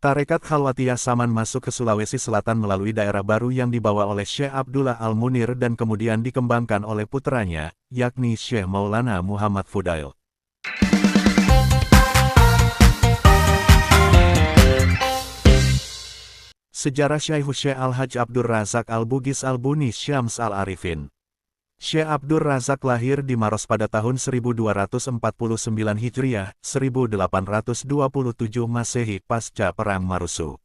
Tarekat Khalwatiyah Saman masuk ke Sulawesi Selatan melalui daerah baru yang dibawa oleh Syekh Abdullah Al-Munir dan kemudian dikembangkan oleh puteranya, yakni Syekh Maulana Muhammad Fudail. Sejarah Syekh Al-Hajj Abdur Razak Al-Bugis Al-Buni Syams Al-Arifin. Syekh Abdur Razak lahir di Maros pada tahun 1249 Hijriah, 1827 Masehi pasca Perang Marusu.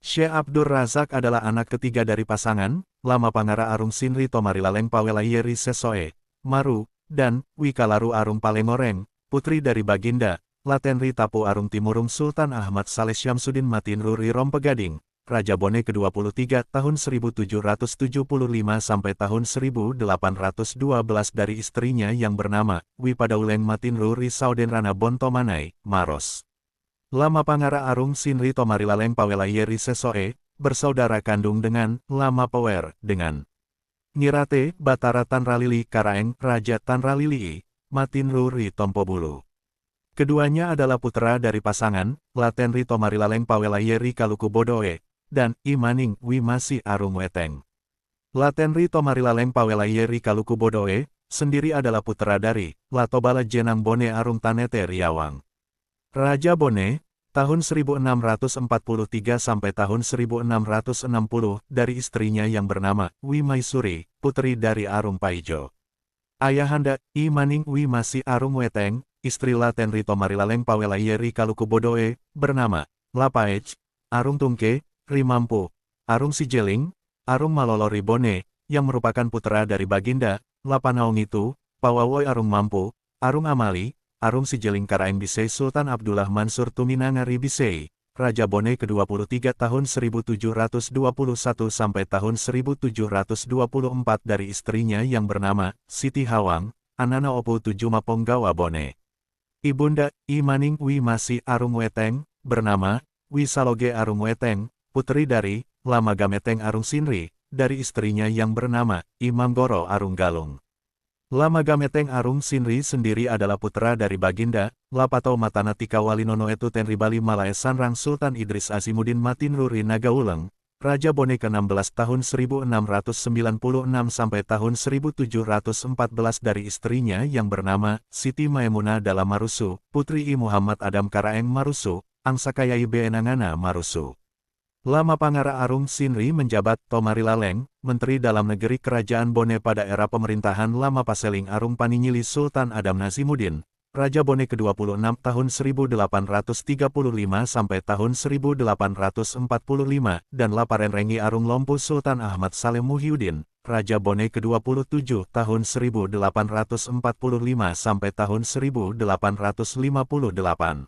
Syekh Abdur Razak adalah anak ketiga dari pasangan, Lama Pangara Arung Sinri Tomarilaleng Pawelayeri Sesoe, Maru, dan Wikalaru Arung Palengoreng, putri dari Baginda, Latenri Tapu Arung Timurung Sultan Ahmad Saleh Syamsuddin Matinruri Rompegading, Raja Bone ke-23 tahun 1775 sampai tahun 1812 dari istrinya yang bernama Wipadauleng Matinruri Saudenrana Bontomanai, Maros. Lama Pangara Arung Sinri Tomarilaleng Pawelayeri Sesoe, bersaudara kandung dengan Lama Power, dengan Nyirate Batara Tanralili Karaeng, Raja Tanralili, Matinruri Tompobulu. Keduanya adalah putra dari pasangan, Latenri Tomarilaleng Pawelayeri Kaluku Bodoe, dan Imaning Wimasi Arung Weteng. Latenri Tomarilaleng Pawelayeri Kaluku Bodoe, sendiri adalah putra dari Latobala Jenang Bone Arung Tanete Riawang. Raja Bone, tahun 1643 sampai tahun 1660, dari istrinya yang bernama Wimaisuri, putri dari Arung Paijo. Ayahanda, Imaning Wimasi Arung Weteng, istri Latenri Tomarilaleng Pawelayeri Kaluku Bodoe, bernama Lapaej, Arung Tungke, Rimampu, Arung Sijeling, Arung Malolori Bone, yang merupakan putra dari Baginda, Lapanaong itu, Pawawoy Arung Mampu, Arung Amali, Arung Sijeling Karaeng Bisei Sultan Abdullah Mansur Tuminangari Bisei, Raja Bone ke-23 tahun 1721 sampai tahun 1724 dari istrinya yang bernama Siti Hawang, Anana Opu Tujuma Ponggawa Bone. Ibunda, Imaning Wimasi Arung Weteng, bernama Wisaloge Arung Weteng, putri dari Lama Gameteng Arung Sinri, dari istrinya yang bernama Imam Goro Arung Galung. Lama Gameteng Arung Sinri sendiri adalah putra dari Baginda, Lapatau Matana Tika Walinono Etu Tenri Bali Malae Sanrang Sultan Idris Azimuddin Matinruri Nagauleng, Raja Bone ke-16 tahun 1696 sampai tahun 1714 dari istrinya yang bernama Siti Maemunah Dalam Marusu, putri I Muhammad Adam Karaeng Marusu, Angsakayai Beenangana Marusu. Lama Pangara Arung Sinri menjabat Tomarilaleng, Menteri Dalam Negeri Kerajaan Bone pada era pemerintahan Lama Paseling Arung Paninyili Sultan Adam Nazimuddin, Raja Bone ke-26 tahun 1835 sampai tahun 1845, dan Laparenrengi Arung Lompu Sultan Ahmad Saleh Muhyuddin, Raja Bone ke-27 tahun 1845 sampai tahun 1858.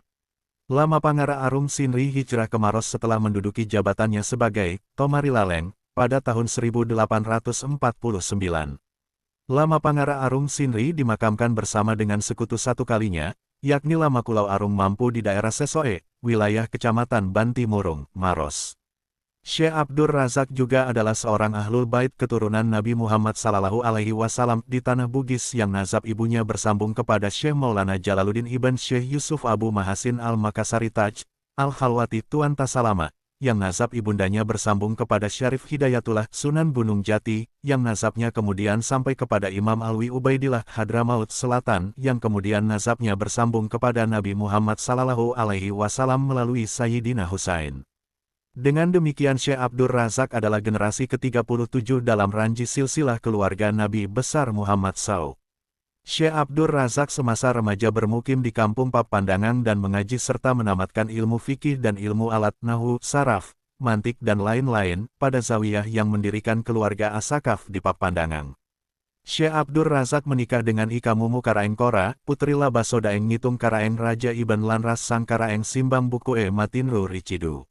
Lama Pangara Arung Sinri hijrah ke Maros setelah menduduki jabatannya sebagai Tomarilaleng pada tahun 1849. Lama Pangara Arung Sinri dimakamkan bersama dengan sekutu satu kalinya, yakni Lama Kulau Arung Mampu di daerah Sesoe, wilayah Kecamatan Bantimurung, Maros. Syekh Abdur Razak juga adalah seorang ahlul bait keturunan Nabi Muhammad SAW di tanah Bugis yang nazab ibunya bersambung kepada Syekh Maulana Jalaluddin Ibn Syekh Yusuf Abu Mahasin Al-Makassari Taj, Al-Khalwati Tuan Tasalama, yang nazab ibundanya bersambung kepada Syarif Hidayatullah Sunan Gunung Jati, yang nazabnya kemudian sampai kepada Imam Alwi Ubaidillah Hadramaut Selatan, yang kemudian nazabnya bersambung kepada Nabi Muhammad SAW melalui Sayyidina Husain. Dengan demikian Syekh Abdur Razak adalah generasi ke-37 dalam ranji silsilah keluarga Nabi besar Muhammad SAW. Syekh Abdur Razak semasa remaja bermukim di kampung Papandangan dan mengaji serta menamatkan ilmu fikih dan ilmu alat nahu, saraf, mantik dan lain-lain pada zawiyah yang mendirikan keluarga Asakaf di Papandangan. Syekh Abdur Razak menikah dengan Ika Mumu Karaeng Kora, putri Labasodaeng Ngitung Karaeng Raja Iban Lanras Sang Karaeng Simbang Bukue Matinruri Cidu.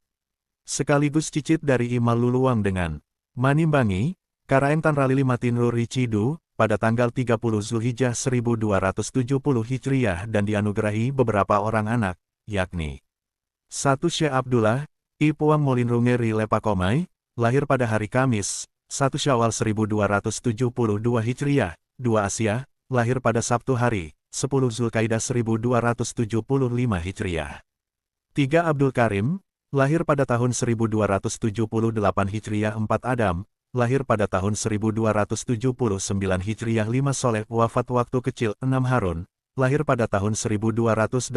Sekaligus cicit dari Imal Luluang dengan Manimbangi, Karaeng Tanralili Matinruri Cidu, pada tanggal 30 Zulhijjah 1270 Hijriah dan dianugerahi beberapa orang anak, yakni 1. Syekh Abdullah, I Puang Molinrunge Ri Lepakomai, lahir pada hari Kamis, 1 Syawal 1272 Hijriah, 2 Asia, lahir pada Sabtu hari, 10 Zulkaidah 1275 Hijriah. 3. Abdul Karim, lahir pada tahun 1278 Hijriah 4 Adam, lahir pada tahun 1279 Hijriah 5 Soleh, wafat waktu kecil 6 Harun, lahir pada tahun 1280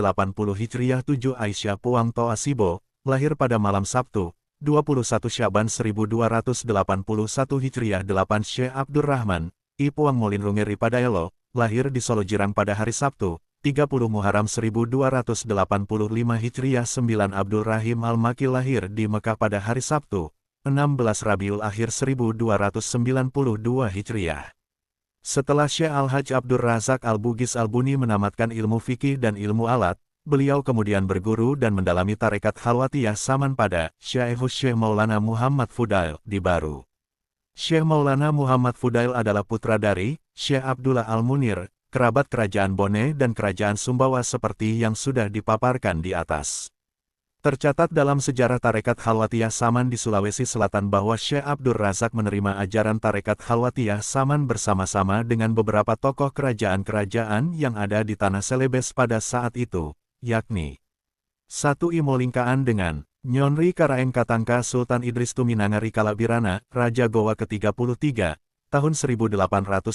Hijriah 7 Aisyah Puang Toa Sibo, lahir pada malam Sabtu, 21 Syaban 1281 Hijriah 8 Syekh Abdurrahman, I Puang Molinrungeri Padaelo, lahir di Solo Jirang pada hari Sabtu, 30 Muharram 1285 Hijriah 9 Abdul Rahim Al-Maki lahir di Mekah pada hari Sabtu, 16 Rabiul Akhir 1292 Hijriah. Setelah Syekh Al-Hajj Abdur Razak Al-Bugis Al-Buni menamatkan ilmu fikih dan ilmu alat, beliau kemudian berguru dan mendalami tarekat Khalwatiyah Saman pada Syekh Maulana Muhammad Fudail di Baru. Syekh Maulana Muhammad Fudail adalah putra dari Syekh Abdullah Al-Munir, kerabat kerajaan Bone dan kerajaan Sumbawa seperti yang sudah dipaparkan di atas. Tercatat dalam sejarah tarekat Khalwatiyah Saman di Sulawesi Selatan bahwa Syekh Abdur Razak menerima ajaran tarekat Khalwatiyah Saman bersama-sama dengan beberapa tokoh kerajaan-kerajaan yang ada di Tanah Celebes pada saat itu, yakni 1. Imolingkaan dengan Nyonri Karaeng Katangka Sultan Idris Tuminangari Kalabirana, Raja Gowa ke-33, tahun 1893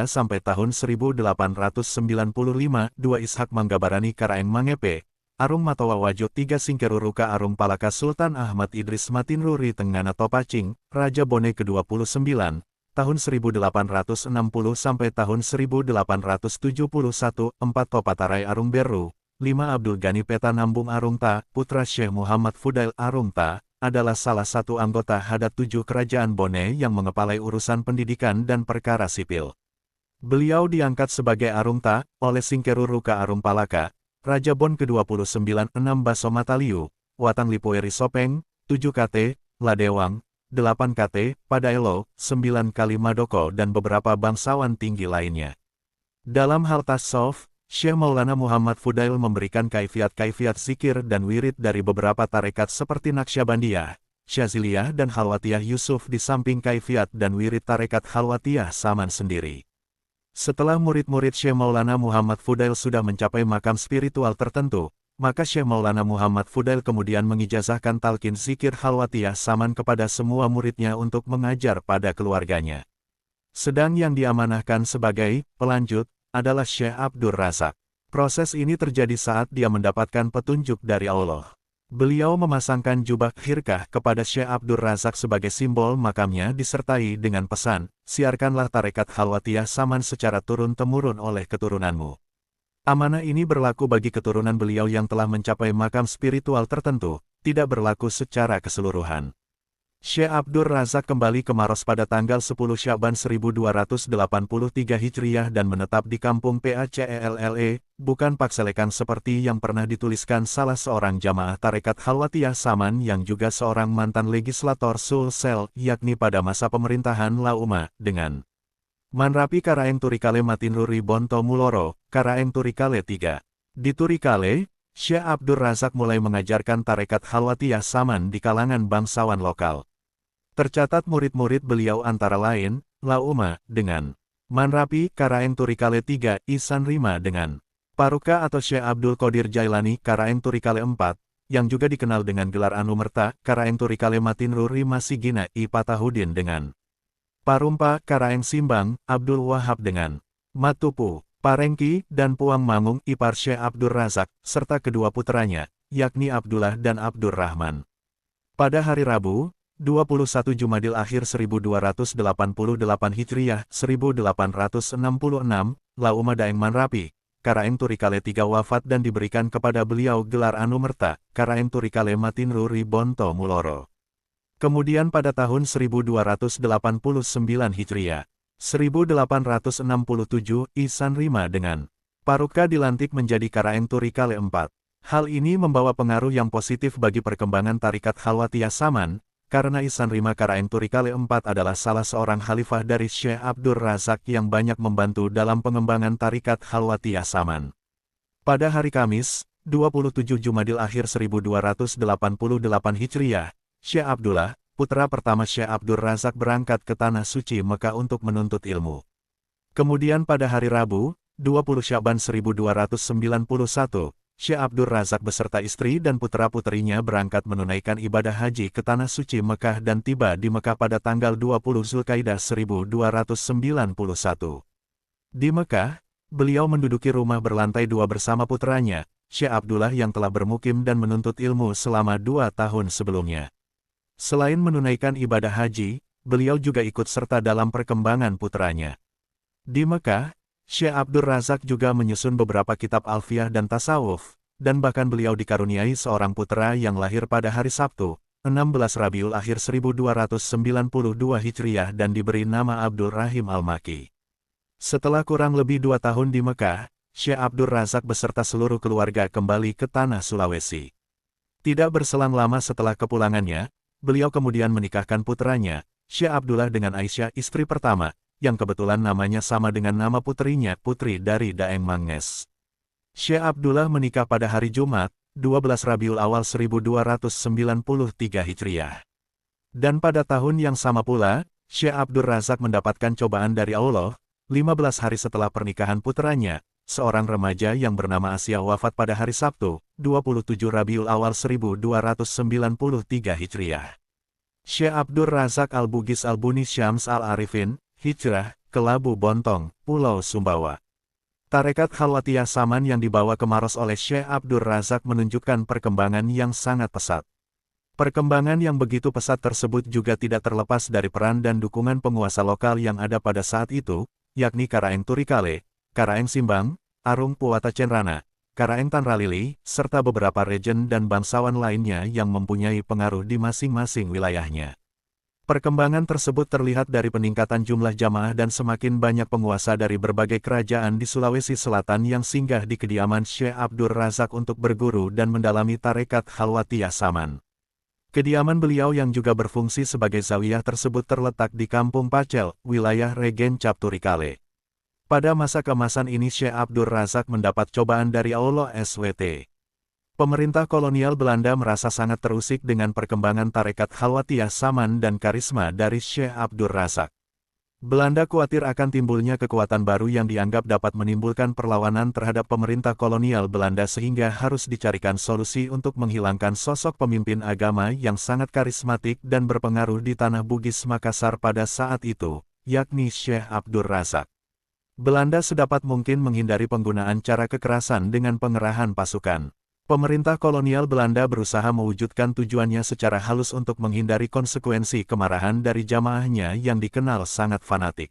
sampai tahun 1895, 2 Ishak Manggabarani Karaeng Mangepe, Arung Matawa Wajo 3 Singkeruruka Arung Palaka Sultan Ahmad Idris Matinruri Tenggana Topacing, Raja Bone ke-29, tahun 1860 sampai tahun 1871, 4 Topatarai Arung Beru, 5 Abdul Ghani Peta Nambung Arungta, putra Syekh Muhammad Fudail Arungta, adalah salah satu anggota Hadat 7 Kerajaan Bone yang mengepalai urusan pendidikan dan perkara sipil. Beliau diangkat sebagai Arungta oleh Singkeruruka Arung Palaka, Raja Bon ke-29, 6 Baso Mataliu, Watang Lipoeri Sopeng, 7 KT, Ladewang, 8 KT, Padaelo, 9 kali Madoko dan beberapa bangsawan tinggi lainnya. Dalam hal tasawuf, Syekh Maulana Muhammad Fudail memberikan kaifiat-kaifiat zikir dan wirid dari beberapa tarekat seperti Naqsyabandiyah, Syaziliyah dan Khalwatiyah Yusuf di samping kaifiat dan wirid tarekat Khalwatiyah Saman sendiri. Setelah murid-murid Syekh Maulana Muhammad Fudail sudah mencapai makam spiritual tertentu, maka Syekh Maulana Muhammad Fudail kemudian mengijazahkan talqin zikir Khalwatiyah Saman kepada semua muridnya untuk mengajar pada keluarganya. Sedang yang diamanahkan sebagai pelanjut adalah Syekh Abdur Razak. Proses ini terjadi saat dia mendapatkan petunjuk dari Allah. Beliau memasangkan jubah khirkah kepada Syekh Abdur Razak sebagai simbol makamnya disertai dengan pesan, siarkanlah tarekat Khalwatiyah Saman secara turun-temurun oleh keturunanmu. Amanah ini berlaku bagi keturunan beliau yang telah mencapai makam spiritual tertentu, tidak berlaku secara keseluruhan. Syekh Abdur Razak kembali ke Maros pada tanggal 10 Syaban 1283 Hijriah dan menetap di kampung Pacelle, bukan Pakselekan seperti yang pernah dituliskan salah seorang jamaah tarekat Khalwatiyah Saman yang juga seorang mantan legislator Sulsel, yakni pada masa pemerintahan Lauma, dengan Manrapi Karaeng Turikale Matinruri Bonto Muloro, Karaeng Turikale 3. Di Turikale, Syekh Abdur Razak mulai mengajarkan tarekat Khalwatiyah Saman di kalangan bangsawan lokal. Tercatat murid-murid beliau antara lain, Lauma, dengan Manrapi Karaeng Turikale 3, Ihsan Rima dengan Paruka atau Syekh Abdul Qadir Jailani Karaeng Turikale 4, yang juga dikenal dengan gelar Anumerta, Karaeng Turikale Matinruri Masigina I Patahudin dengan Parumpa Karaeng Simbang, Abdul Wahab dengan Matupu, Parengki, dan Puang Mangung ipar Syekh Abdur Razak, serta kedua putranya, yakni Abdullah dan Abdurrahman. Pada hari Rabu, 21 Jumadil Akhir 1288 Hijriah 1866, Lauma Daeng Manrapi, Karaeng Turikale 3 wafat dan diberikan kepada beliau gelar Anumerta, Karaeng Turikale Matinruri Bonto Muloro. Kemudian pada tahun 1289 Hijriah, 1867, Ihsan Rima dengan Paruka dilantik menjadi Karaeng Turikale 4. Hal ini membawa pengaruh yang positif bagi perkembangan tarikat Khalwatiyah Saman, karena Ihsan Rima Karaeng Turikale 4 adalah salah seorang khalifah dari Syekh Abdur Razak yang banyak membantu dalam pengembangan tarikat Khalwatiyah Saman. Pada hari Kamis, 27 Jumadil Akhir 1288 Hijriah, Syekh Abdullah, putra pertama Syekh Abdur Razak berangkat ke Tanah Suci Mekah untuk menuntut ilmu. Kemudian pada hari Rabu, 20 Syaban 1291, Syekh Abdur Razak beserta istri dan putra-puterinya berangkat menunaikan ibadah haji ke Tanah Suci Mekah dan tiba di Mekah pada tanggal 20 Zulkaidah 1291. Di Mekah, beliau menduduki rumah berlantai 2 bersama putranya, Syekh Abdullah yang telah bermukim dan menuntut ilmu selama 2 tahun sebelumnya. Selain menunaikan ibadah haji, beliau juga ikut serta dalam perkembangan putranya. Di Mekah, Syekh Abdur Razak juga menyusun beberapa kitab alfiah dan tasawuf, dan bahkan beliau dikaruniai seorang putra yang lahir pada hari Sabtu, 16 Rabiul Akhir 1292 Hijriah dan diberi nama Abdul Rahim Al-Maki. Setelah kurang lebih 2 tahun di Mekah, Syekh Abdur Razak beserta seluruh keluarga kembali ke Tanah Sulawesi. Tidak berselang lama setelah kepulangannya, beliau kemudian menikahkan putranya, Syekh Abdullah dengan Aisyah istri pertama, yang kebetulan namanya sama dengan nama putrinya, putri dari Daeng Manges. Syekh Abdullah menikah pada hari Jumat, 12 Rabiul Awal 1293 Hijriah. Dan pada tahun yang sama pula, Syekh Abdur Razak mendapatkan cobaan dari Allah, 15 hari setelah pernikahan putranya, seorang remaja yang bernama Asia wafat pada hari Sabtu, 27 Rabiul Awal 1293 Hijriah. Syekh Abdur Razak Al-Bugis Al-Buni Syams Al-Arifin, hijrah ke Labu Bontong, Pulau Sumbawa. Tarekat Khalwatiyah Saman yang dibawa ke Maros oleh Syekh Abdur Razak menunjukkan perkembangan yang sangat pesat. Perkembangan yang begitu pesat tersebut juga tidak terlepas dari peran dan dukungan penguasa lokal yang ada pada saat itu, yakni Karaeng Turikale, Karaeng Simbang, Arung Puwata Cenrana, Karaeng Tanralili, serta beberapa regen dan bangsawan lainnya yang mempunyai pengaruh di masing-masing wilayahnya. Perkembangan tersebut terlihat dari peningkatan jumlah jamaah dan semakin banyak penguasa dari berbagai kerajaan di Sulawesi Selatan yang singgah di kediaman Syekh Abdur Razak untuk berguru dan mendalami tarekat Khalwatiyah Saman. Kediaman beliau yang juga berfungsi sebagai zawiyah tersebut terletak di Kampung Pacel, wilayah Regen Cap Turikale. Pada masa keemasan ini Syekh Abdur Razak mendapat cobaan dari Allah SWT. Pemerintah kolonial Belanda merasa sangat terusik dengan perkembangan tarekat Khalwatiyah Saman dan karisma dari Syekh Abdur Razak. Belanda khawatir akan timbulnya kekuatan baru yang dianggap dapat menimbulkan perlawanan terhadap pemerintah kolonial Belanda sehingga harus dicarikan solusi untuk menghilangkan sosok pemimpin agama yang sangat karismatik dan berpengaruh di tanah Bugis Makassar pada saat itu, yakni Syekh Abdur Razak. Belanda sedapat mungkin menghindari penggunaan cara kekerasan dengan pengerahan pasukan. Pemerintah kolonial Belanda berusaha mewujudkan tujuannya secara halus untuk menghindari konsekuensi kemarahan dari jamaahnya yang dikenal sangat fanatik.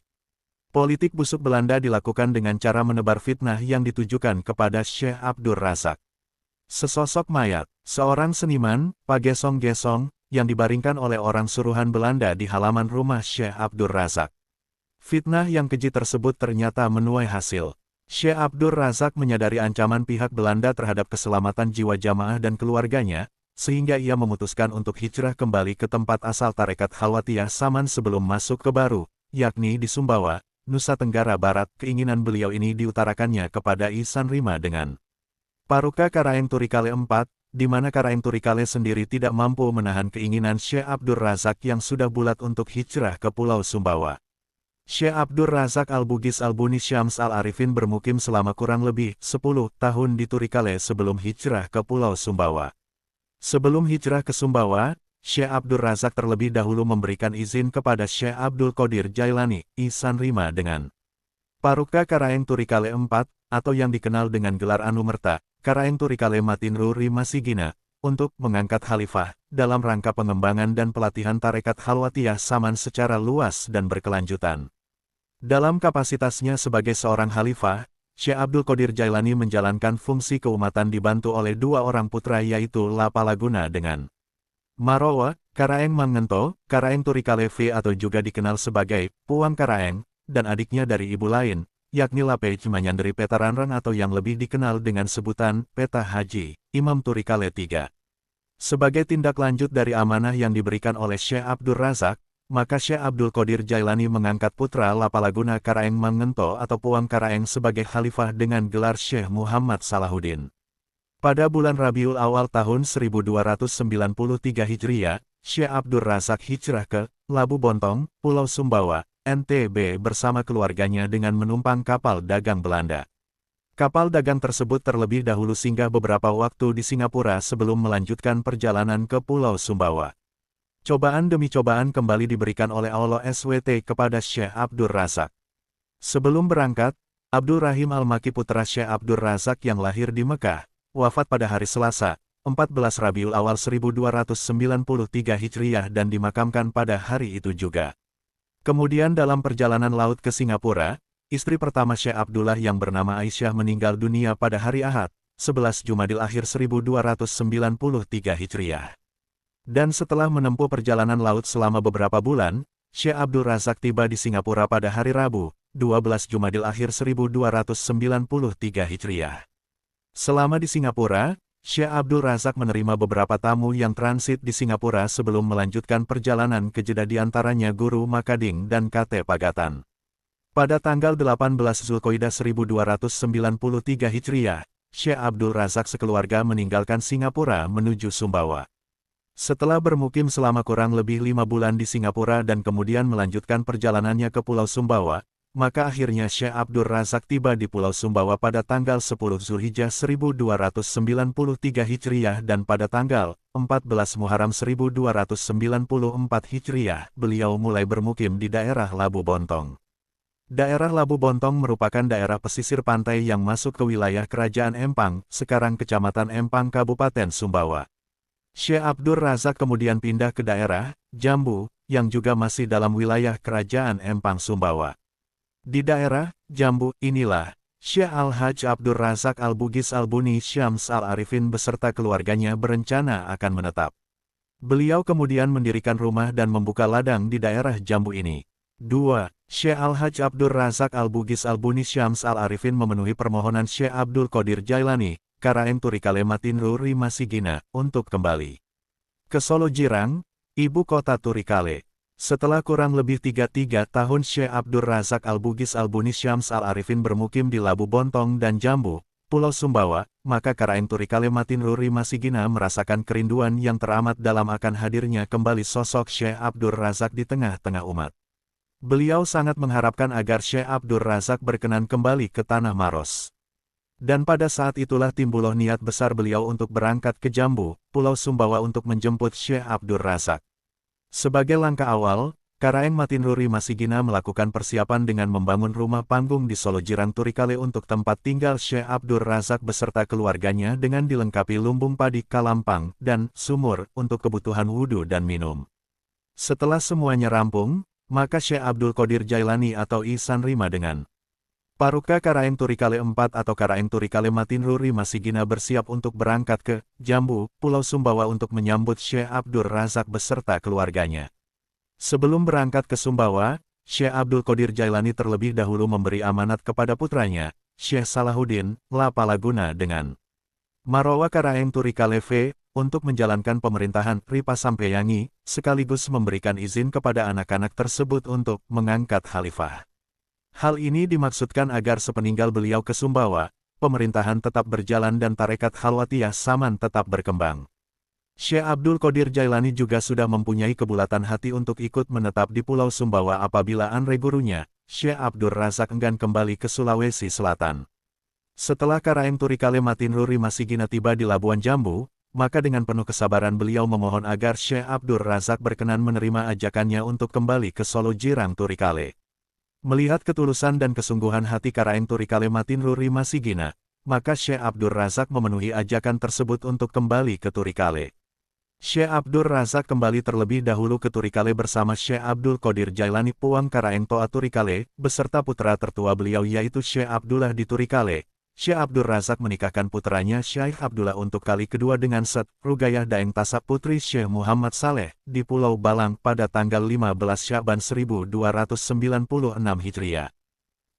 Politik busuk Belanda dilakukan dengan cara menebar fitnah yang ditujukan kepada Syekh Abdur Razak. Sesosok mayat, seorang seniman, Pagesong-Gesong, yang dibaringkan oleh orang suruhan Belanda di halaman rumah Syekh Abdur Razak. Fitnah yang keji tersebut ternyata menuai hasil. Syekh Abdur Razak menyadari ancaman pihak Belanda terhadap keselamatan jiwa jamaah dan keluarganya, sehingga ia memutuskan untuk hijrah kembali ke tempat asal tarekat Khalwatiyah Saman sebelum masuk ke baru, yakni di Sumbawa, Nusa Tenggara Barat. Keinginan beliau ini diutarakannya kepada Ihsan Rima dengan Paruka Karaeng Turikale IV, di mana Karaeng Turikale sendiri tidak mampu menahan keinginan Syekh Abdur Razak yang sudah bulat untuk hijrah ke Pulau Sumbawa. Syekh Abdur Razak Al-Bugis Al-Buni Syams Al-Arifin bermukim selama kurang lebih 10 tahun di Turikale sebelum hijrah ke Pulau Sumbawa. Sebelum hijrah ke Sumbawa, Syekh Abdur Razak terlebih dahulu memberikan izin kepada Syekh Abdul Qadir Jailani, Ihsan Rima dengan Paruka Karaeng Turikale IV, atau yang dikenal dengan gelar Anumerta, Karaeng Turikale Matinru Rima Sigina, untuk mengangkat khalifah, dalam rangka pengembangan dan pelatihan tarekat Khalwatiyah Saman secara luas dan berkelanjutan. Dalam kapasitasnya sebagai seorang khalifah, Syekh Abdul Qadir Jailani menjalankan fungsi keumatan dibantu oleh 2 orang putra yaitu Lapalaguna dengan Marowa, Karaeng Mangento, Karaeng Turikale V atau juga dikenal sebagai Puang Karaeng, dan adiknya dari ibu lain, yakni Lapej Manyandri Petaranrang atau yang lebih dikenal dengan sebutan Peta Haji, Imam Turikale III. Sebagai tindak lanjut dari amanah yang diberikan oleh Syekh Abdur Razak, maka Syekh Abdul Qadir Jailani mengangkat putra Lapalaguna Karaeng Mangento atau Puang Karaeng sebagai khalifah dengan gelar Syekh Muhammad Salahuddin. Pada bulan Rabiul Awal tahun 1293 Hijriah, Syekh Abdur Razak hijrah ke Labu Bontong, Pulau Sumbawa, NTB bersama keluarganya dengan menumpang kapal dagang Belanda. Kapal dagang tersebut terlebih dahulu singgah beberapa waktu di Singapura sebelum melanjutkan perjalanan ke Pulau Sumbawa. Cobaan demi cobaan kembali diberikan oleh Allah SWT kepada Syekh Abdur Razak. Sebelum berangkat, Abdul Rahim Al-Maki putra Syekh Abdur Razak yang lahir di Mekah, wafat pada hari Selasa, 14 Rabiul Awal 1293 Hijriah dan dimakamkan pada hari itu juga. Kemudian dalam perjalanan laut ke Singapura, istri pertama Syekh Abdullah yang bernama Aisyah meninggal dunia pada hari Ahad, 11 Jumadil Akhir 1293 Hijriah. Dan setelah menempuh perjalanan laut selama beberapa bulan, Syekh Abdur Razak tiba di Singapura pada hari Rabu, 12 Jumadil Akhir 1293 Hijriah. Selama di Singapura, Syekh Abdur Razak menerima beberapa tamu yang transit di Singapura sebelum melanjutkan perjalanan ke Jeddah, di antaranya Guru Makading dan KT Pagatan. Pada tanggal 18 Zulkoidah 1293 Hijriah, Syekh Abdur Razak sekeluarga meninggalkan Singapura menuju Sumbawa. Setelah bermukim selama kurang lebih 5 bulan di Singapura dan kemudian melanjutkan perjalanannya ke Pulau Sumbawa, maka akhirnya Syekh Abdur Razak tiba di Pulau Sumbawa pada tanggal 10 Zulhijjah 1293 Hijriah dan pada tanggal 14 Muharram 1294 Hijriah, beliau mulai bermukim di daerah Labu Bontong. Daerah Labu Bontong merupakan daerah pesisir pantai yang masuk ke wilayah Kerajaan Empang, sekarang Kecamatan Empang, Kabupaten Sumbawa. Syekh Abdur Razak kemudian pindah ke daerah Jambu, yang juga masih dalam wilayah Kerajaan Empang Sumbawa. Di daerah Jambu inilah, Syekh Al-Hajj Abdur Razak Al-Bugis Al-Buni Syams Al-Arifin beserta keluarganya berencana akan menetap. Beliau kemudian mendirikan rumah dan membuka ladang di daerah Jambu ini. 2. Syekh Al-Hajj Abdur Razak Al-Bugis Al-Buni Syams Al-Arifin memenuhi permohonan Syekh Abdul Qadir Jailani, Karaeng Turikale Matinru Rimasigina, untuk kembali ke Solo Jirang, ibu kota Turikale. Setelah kurang lebih 33 tahun Syekh Abdur Razak Al-Bugis Al-Buni Syams Al-Arifin bermukim di Labu Bontong dan Jambu, Pulau Sumbawa, maka Karaeng Turikale Matinru Rimasigina merasakan kerinduan yang teramat dalam akan hadirnya kembali sosok Syekh Abdur Razak di tengah-tengah umat. Beliau sangat mengharapkan agar Syekh Abdur Razak berkenan kembali ke Tanah Maros. Dan pada saat itulah timbullah niat besar beliau untuk berangkat ke Jambu, Pulau Sumbawa untuk menjemput Syekh Abdur Razak. Sebagai langkah awal, Karaeng Matinru Rimasigina melakukan persiapan dengan membangun rumah panggung di Solo Jirang Turikale untuk tempat tinggal Syekh Abdur Razak beserta keluarganya dengan dilengkapi lumbung padi, kalampang, dan sumur untuk kebutuhan wudhu dan minum. Setelah semuanya rampung, maka Syekh Abdul Qadir Jailani atau Ihsan Rima dengan Paruka Karaeng Turikale 4 atau Karaeng Turikale Matinru Rimasigina bersiap untuk berangkat ke Jambu, Pulau Sumbawa untuk menyambut Syekh Abdur Razak beserta keluarganya. Sebelum berangkat ke Sumbawa, Syekh Abdul Qadir Jailani terlebih dahulu memberi amanat kepada putranya, Syekh Salahuddin Lapalaguna dengan Marawa Karaeng Turikale V, untuk menjalankan pemerintahan Ripa Sampeyangi, sekaligus memberikan izin kepada anak-anak tersebut untuk mengangkat khalifah. Hal ini dimaksudkan agar sepeninggal beliau ke Sumbawa, pemerintahan tetap berjalan dan tarekat Khalwatiyah Saman tetap berkembang. Syekh Abdul Qadir Jailani juga sudah mempunyai kebulatan hati untuk ikut menetap di Pulau Sumbawa apabila Andre gurunya, Syekh Abdur Razak enggan kembali ke Sulawesi Selatan. Setelah Karaeng Turikale Matinru Rimasigina tiba di Labuan Jambu, maka dengan penuh kesabaran beliau memohon agar Syekh Abdur Razak berkenan menerima ajakannya untuk kembali ke Solo Jirang Turikale. Melihat ketulusan dan kesungguhan hati Karaeng Turikale Matinru Rimasigina, maka Syekh Abdur Razak memenuhi ajakan tersebut untuk kembali ke Turikale. Syekh Abdur Razak kembali terlebih dahulu ke Turikale bersama Syekh Abdul Qadir Jailani Puang Karaeng Toa Turikale, beserta putra tertua beliau yaitu Syekh Abdullah di Turikale. Syekh Abdur Razak menikahkan putranya Syekh Abdullah untuk kali kedua dengan Set Rugayah Daeng Tasap putri Syekh Muhammad Saleh, di Pulau Balang pada tanggal 15 Sya'ban 1296 Hijriah.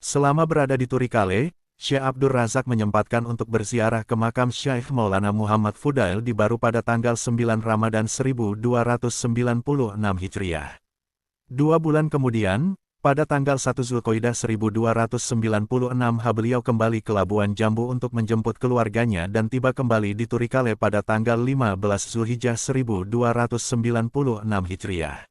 Selama berada di Turikale, Syekh Abdur Razak menyempatkan untuk berziarah ke makam Syekh Maulana Muhammad Fudail di Baru pada tanggal 9 Ramadan 1296 Hijriah. 2 bulan kemudian, pada tanggal 1 Zulkoidah 1296 beliau kembali ke Labuan Jambu untuk menjemput keluarganya dan tiba kembali di Turikale pada tanggal 15 Zulhijjah 1296 Hijriah.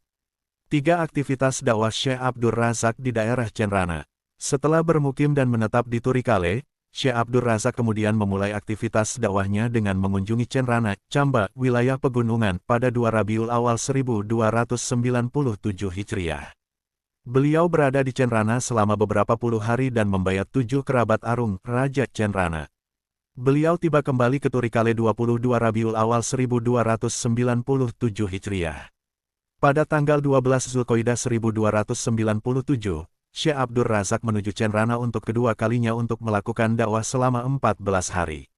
3 aktivitas dakwah Syekh Abdur Razak di daerah Cenrana. Setelah bermukim dan menetap di Turikale, Syekh Abdur Razak kemudian memulai aktivitas dakwahnya dengan mengunjungi Cenrana, Camba, wilayah pegunungan, pada 2 Rabiul Awal 1297 Hijriah. Beliau berada di Cenrana selama beberapa puluh hari dan membayat 7 kerabat Arung, Raja Cenrana. Beliau tiba kembali ke Turikale 22 Rabiul Awal 1297 Hijriah. Pada tanggal 12 Zulkoidah 1297, Syekh Abdur Razak menuju Cenrana untuk kedua kalinya untuk melakukan dakwah selama 14 hari.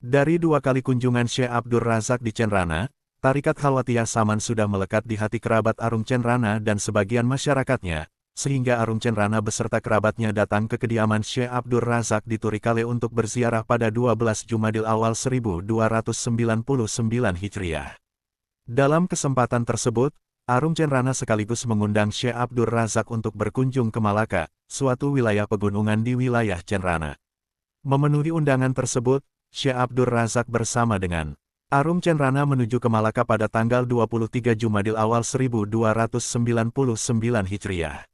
Dari 2 kali kunjungan Syekh Abdur Razak di Cenrana, Tarikat Khalwatiyah Saman sudah melekat di hati kerabat Arung Cenrana dan sebagian masyarakatnya, sehingga Arung Cenrana beserta kerabatnya datang ke kediaman Syekh Abdur Razak di Turikale untuk berziarah pada 12 Jumadil Awal 1299 Hijriah. Dalam kesempatan tersebut, Arung Cenrana sekaligus mengundang Syekh Abdur Razak untuk berkunjung ke Malaka, suatu wilayah pegunungan di wilayah Cenrana. Memenuhi undangan tersebut, Syekh Abdur Razak bersama dengan Arung Cenrana menuju ke Malaka pada tanggal 23 Jumadil Awal 1299 Hijriah.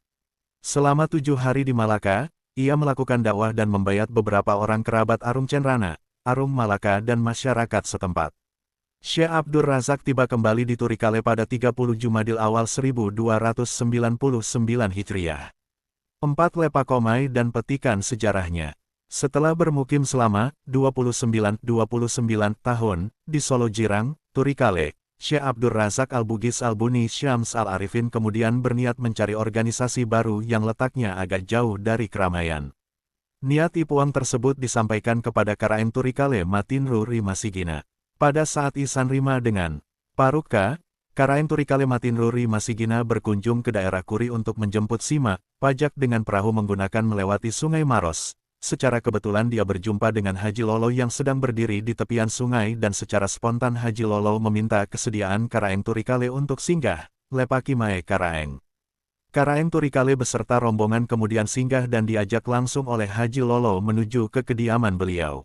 Selama 7 hari di Malaka, ia melakukan dakwah dan membayat beberapa orang kerabat Arung Cenrana, Arung Malaka dan masyarakat setempat. Syekh Abdur Razak tiba kembali di Turikale pada 30 Jumadil Awal 1299 Hijriah. 4 Lepakomai dan petikan sejarahnya. Setelah bermukim selama 29 tahun di Solo Jirang, Turikale, Syekh Abdur Razak Al-Bugis Al-Buni Syams Al-Arifin kemudian berniat mencari organisasi baru yang letaknya agak jauh dari keramaian. Niat Ipuang tersebut disampaikan kepada Karaeng Turikale Matinru Rimasigina. Pada saat Isan Rima dengan Paruka, Karaeng Turikale Matinru Rimasigina berkunjung ke daerah Kuri untuk menjemput Sima, pajak dengan perahu menggunakan melewati Sungai Maros. Secara kebetulan dia berjumpa dengan Haji Lolo yang sedang berdiri di tepian sungai dan secara spontan Haji Lolo meminta kesediaan Karaeng Turikale untuk singgah, Lepaki Mae Karaeng. Karaeng Turikale beserta rombongan kemudian singgah dan diajak langsung oleh Haji Lolo menuju ke kediaman beliau.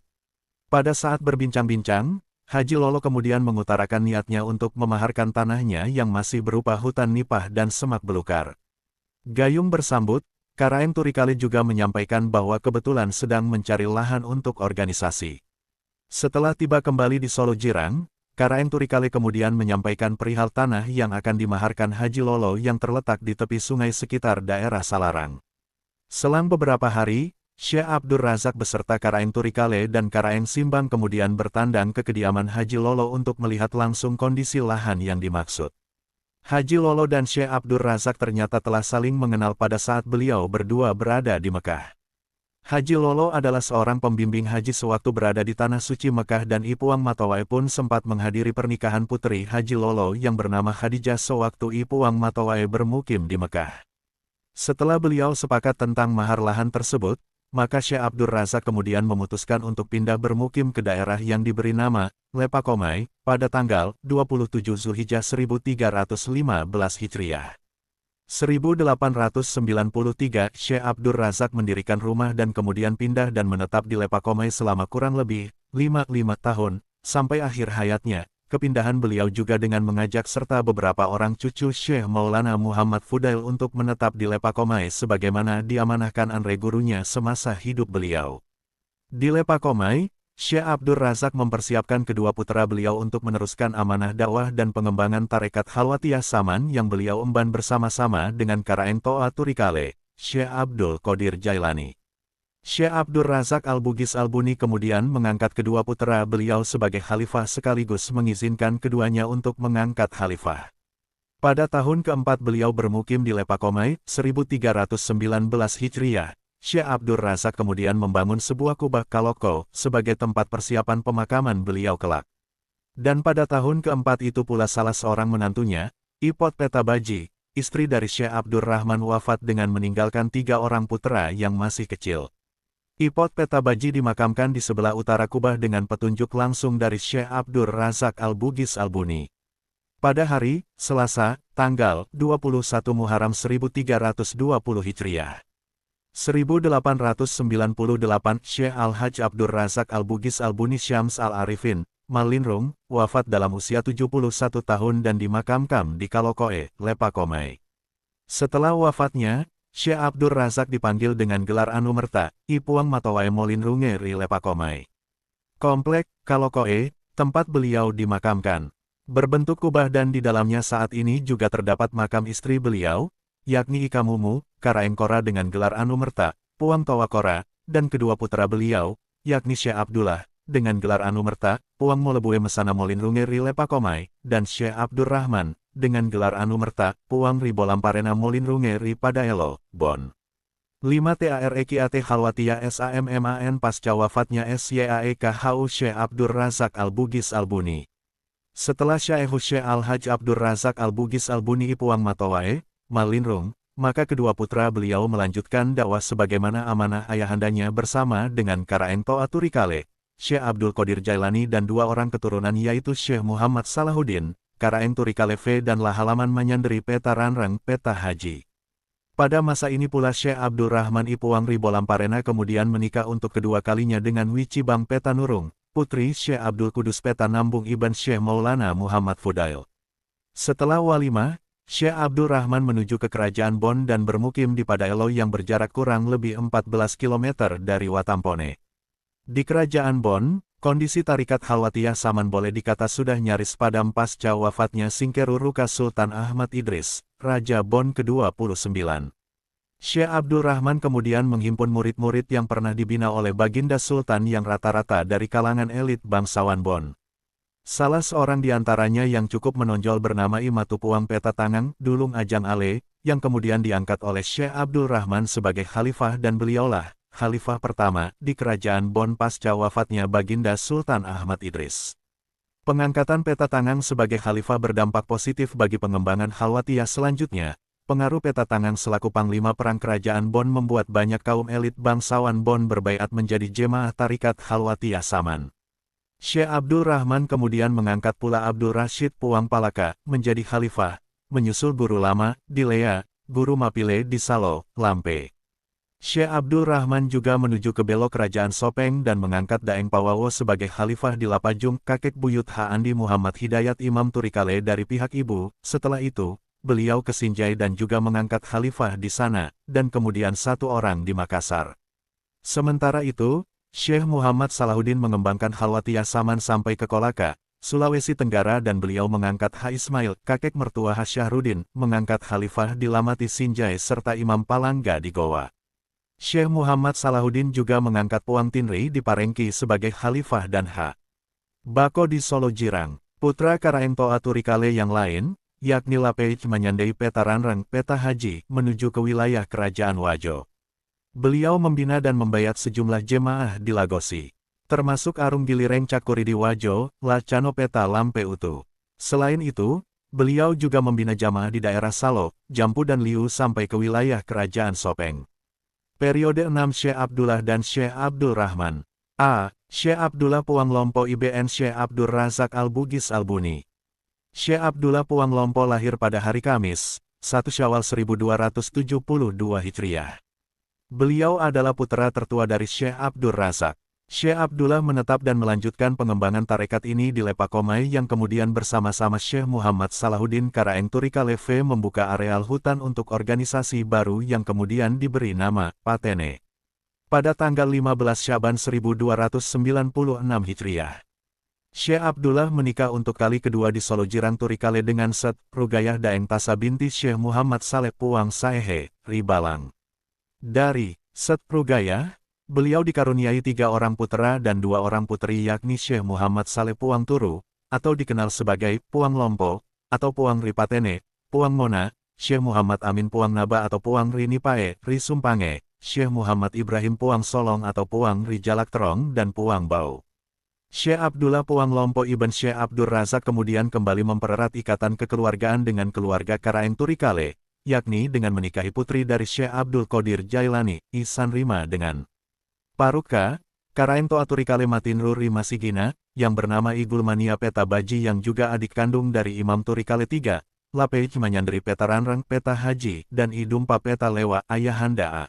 Pada saat berbincang-bincang, Haji Lolo kemudian mengutarakan niatnya untuk memaharkan tanahnya yang masih berupa hutan nipah dan semak belukar. Gayung bersambut, Karaeng Turikale juga menyampaikan bahwa kebetulan sedang mencari lahan untuk organisasi. Setelah tiba kembali di Solo Jirang, Karaeng Turikale kemudian menyampaikan perihal tanah yang akan dimaharkan Haji Lolo yang terletak di tepi sungai sekitar daerah Salarang. Selang beberapa hari, Syekh Abdur Razak beserta Karaeng Turikale dan Karaeng Simbang kemudian bertandang ke kediaman Haji Lolo untuk melihat langsung kondisi lahan yang dimaksud. Haji Lolo dan Syekh Abdur Razak ternyata telah saling mengenal pada saat beliau berdua berada di Mekah. Haji Lolo adalah seorang pembimbing haji sewaktu berada di Tanah Suci Mekah dan Ipuang Matawai pun sempat menghadiri pernikahan putri Haji Lolo yang bernama Khadijah sewaktu Ipuang Matawai bermukim di Mekah. Setelah beliau sepakat tentang mahar lahan tersebut, maka Syekh Abdur Razak kemudian memutuskan untuk pindah bermukim ke daerah yang diberi nama Lepakomai pada tanggal 27 Zulhijjah 1315 Hijriah. 1893 Syekh Abdur Razak mendirikan rumah dan kemudian pindah dan menetap di Lepakomai selama kurang lebih 55 tahun, sampai akhir hayatnya. Kepindahan beliau juga dengan mengajak serta beberapa orang cucu Syekh Maulana Muhammad Fudail untuk menetap di Lepakomai sebagaimana diamanahkan anre gurunya semasa hidup beliau. Di Lepakomai, Syekh Abdur Razak mempersiapkan kedua putra beliau untuk meneruskan amanah dakwah dan pengembangan tarekat Khalwatiyah Saman yang beliau emban bersama-sama dengan Karaeng Toa Turikale, Syekh Abdul Qadir Jailani. Syekh Abdur Razak Al-Bugis Al-Buni kemudian mengangkat kedua putra beliau sebagai khalifah sekaligus mengizinkan keduanya untuk mengangkat khalifah. Pada tahun keempat beliau bermukim di Lepakomai, 1319 Hijriah, Syekh Abdur Razak kemudian membangun sebuah kubah kaloko sebagai tempat persiapan pemakaman beliau kelak. Dan pada tahun keempat itu pula salah seorang menantunya, Ipot Petabaji, istri dari Syekh Abdur Rahman wafat dengan meninggalkan 3 orang putra yang masih kecil. Ipot Petabaji dimakamkan di sebelah utara kubah dengan petunjuk langsung dari Syekh Abdur Razak Al-Bugis Al-Buni. Pada hari Selasa, tanggal 21 Muharram 1320 Hijriah. 1898 Syekh Al-Hajj Abdur Razak Al-Bugis Al-Buni Syams Al-Arifin, Malinrung, wafat dalam usia 71 tahun dan dimakamkan di Kalokoe, Lepakomai. Setelah wafatnya, Syekh Abdur Razak dipanggil dengan gelar Anumerta, Ipuang Matowae Molinrunge Rilepakomai. Komplek, Kalokoe, tempat beliau dimakamkan. Berbentuk kubah dan di dalamnya saat ini juga terdapat makam istri beliau, yakni Ikamumu, Karaengkora dengan gelar Anumerta, Puang Tawakora, dan kedua putra beliau, yakni Syekh Abdullah, dengan gelar Anumerta, Puang Molebue Mesana Molinrunge Rilepakomai, dan Syekh Abdur Rahman, dengan gelar Anumerta, Puang Ribolamparena Molinrunge Ripadaelo, Bon. 5 TAREKIAT Khalwatia SAMMAN pasca wafatnya SYAEKHU Syekh Abdur Razak Al-Bugis Al-Buni. Setelah Syekh Al-Hajj Abdur Razak Al-Bugis Al-Buni Ipuang Matowae, Malinrung, maka kedua putra beliau melanjutkan dakwah sebagaimana amanah ayahandanya bersama dengan Karaeng Toa Turikale, Syekh Abdul Qadir Jailani dan dua orang keturunan yaitu Syekh Muhammad Salahuddin, Karaeng Turikale V dan Lahalaman Manyanderi Peta Ranrang Peta Haji. Pada masa ini pula Syekh Abdul Rahman Ipuang Ribolamparena kemudian menikah untuk kedua kalinya dengan Wicibang Peta Nurung, putri Syekh Abdul Kudus Peta Nambung Ibn Syekh Maulana Muhammad Fudail. Setelah walimah, Syekh Abdul Rahman menuju ke kerajaan Bon dan bermukim di Padaelo yang berjarak kurang lebih 14 km dari Watampone. Di kerajaan Bon, kondisi tarikat Khalwatiyah Saman boleh dikata sudah nyaris padam pasca wafatnya Singkeru Ruka Sultan Ahmad Idris, Raja Bon ke-29. Syekh Abdul Rahman kemudian menghimpun murid-murid yang pernah dibina oleh Baginda Sultan yang rata-rata dari kalangan elit bangsawan Bon. Salah seorang di antaranya yang cukup menonjol bernama Imatu Puang Peta Tangang, Dulung Ajang Ale, yang kemudian diangkat oleh Syekh Abdul Rahman sebagai khalifah dan beliaulah khalifah pertama di kerajaan Bon pasca wafatnya Baginda Sultan Ahmad Idris. Pengangkatan Peta Tangang sebagai khalifah berdampak positif bagi pengembangan Khalwatiyah selanjutnya. Pengaruh Peta Tangang selaku panglima perang kerajaan Bon membuat banyak kaum elit bangsawan Bon berbaiat menjadi jemaah tarikat Khalwatiyah Saman. Syekh Abdul Rahman kemudian mengangkat pula Abdul Rashid Puang Palaka menjadi khalifah, menyusul Guru Lama di Lea, Guru Mapile di Salo, Lampe. Syekh Abdul Rahman juga menuju ke Belok Kerajaan Sopeng dan mengangkat Daeng Pawawo sebagai khalifah di Lapajung, kakek buyut Andi Muhammad Hidayat Imam Turikale dari pihak ibu. Setelah itu, beliau ke Sinjai dan juga mengangkat khalifah di sana, dan kemudian satu orang di Makassar. Sementara itu, Syekh Muhammad Salahuddin mengembangkan Khalwatiyah Saman sampai ke Kolaka, Sulawesi Tenggara dan beliau mengangkat Ha Ismail, kakek mertua Ha Syahrudin, mengangkat khalifah di Lamati Sinjai serta Imam Palangga di Goa. Syekh Muhammad Salahuddin juga mengangkat Puang Tinri di Parengki sebagai khalifah dan Ha Bako di Solo Jirang. Putra Karaeng Toa Turikale yang lain, yakni Lapej menyandai Peta Ranrang Peta Haji menuju ke wilayah kerajaan Wajo. Beliau membina dan membayat sejumlah jemaah di Lagosi, termasuk Arung Gilireng Cakuri di Wajo, Lacano Peta Lampe Utu. Selain itu, beliau juga membina jamaah di daerah Salo, Jampu dan Liu sampai ke wilayah kerajaan Sopeng. Periode 6 Syekh Abdullah dan Syekh Abdul Rahman. A. Syekh Abdullah Puang Lompo IBN Syekh Abdur Razak Al-Bugis Al-Buni. Syekh Abdullah Puang Lompo lahir pada hari Kamis, 1 Syawal 1272 Hijriah. Beliau adalah putra tertua dari Syekh Abdur Razak. Syekh Abdullah menetap dan melanjutkan pengembangan tarekat ini di Lepakomai yang kemudian bersama-sama Syekh Muhammad Salahuddin Karaeng Turikale V membuka areal hutan untuk organisasi baru yang kemudian diberi nama Patene. Pada tanggal 15 Syaban 1296 Hijriah. Syekh Abdullah menikah untuk kali kedua di Solo Jirang Turikale dengan Set Rugayah Daeng Tasa binti Syekh Muhammad Saleh Puang Saehe, Ribalang. Dari Set Rugayah, beliau dikaruniai 3 orang putra dan 2 orang putri yakni Syekh Muhammad Saleh Puang Turu, atau dikenal sebagai Puang Lompo, atau Puang Ripatene, Puang Mona, Syekh Muhammad Amin Puang Naba atau Puang Rinipae, Risumpange, Syekh Muhammad Ibrahim Puang Solong atau Puang Rijalak Terong dan Puang Bau. Syekh Abdullah Puang Lompo Ibn Syekh Abdur Razak kemudian kembali mempererat ikatan kekeluargaan dengan keluarga Karaeng Turikale, yakni dengan menikahi putri dari Syekh Abdul Qadir Jailani, Ihsan Rima dengan Paruka, Karaeng Toa Turikale Matinru Rima Sigina, yang bernama Igulmania Peta Baji yang juga adik kandung dari Imam Turikale III, Lapej Manyandri Peta Ranrang Peta Haji, dan Idumpa Peta Lewa Ayahanda A.